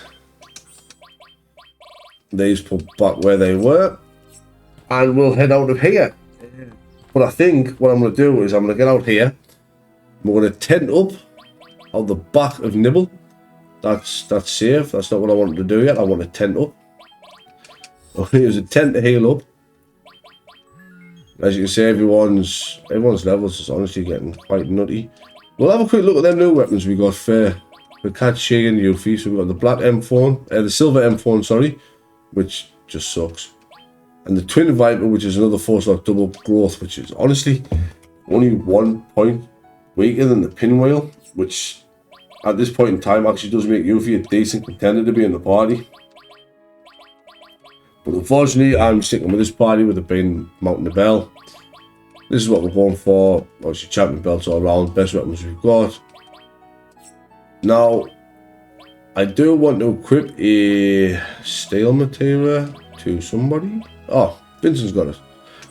these put back where they were. And we'll head out of here. But I think what I'm going to do is I'm going to get out here. We're going to tent up on the back of Nibble. That's safe. That's not what I wanted to do yet. I want to tent up. I'm going to use a tent to heal up. As you can see, everyone's levels is honestly getting quite nutty. We'll have a quick look at them new weapons we got for Kachi and Yuffie. So we've got the black M4, the silver M4, sorry, which just sucks. And the Twin Viper, which is another 4-slot double growth, which is honestly only 1 point weaker than the Pinwheel, which at this point in time actually does make Yuffie a decent contender to be in the party. But unfortunately, I'm sticking with this party with it being Mountain of Bell. This is what we're going for. Obviously, champion belts all around, best weapons we've got. Now, I do want to equip a steel Materia to somebody. Oh, Vincent's got it.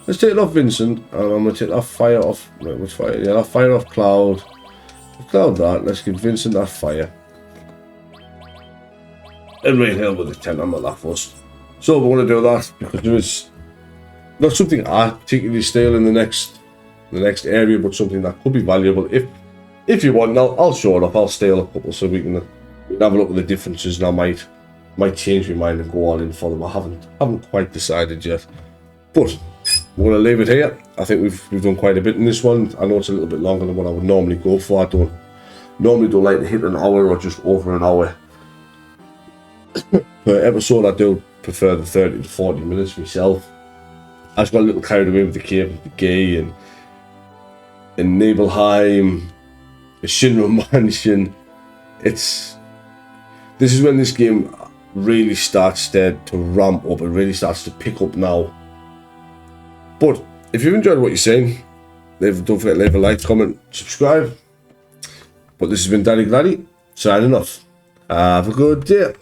Let's take it off Vincent, and I'm going to take that fire off. Wait, which fire? Yeah, that fire off Cloud. Cloud that. Let's give Vincent that fire. And right here with the tent. I'm not that fussed. So we're going to do that because there is not something I particularly steal in the next area, but something that could be valuable. If you want, I'll show it up. I'll steal a couple so we can have a look at the differences, and I might change my mind and go all in for them. I haven't quite decided yet, but we're going to leave it here. I think we've done quite a bit in this one. I know it's a little bit longer than what I would normally go for. I don't normally like to hit an hour or just over an hour per episode. I do prefer the 30 to 40 minutes myself. I just got a little carried away with the Cave of the Gaia and Nibelheim, the Shinra Mansion. This is when this game really starts to ramp up. It really starts to pick up now. But if you've enjoyed what you're seeing, don't forget to leave a like, comment, subscribe. But this has been Daddy Gladdy, signing off. Have a good day.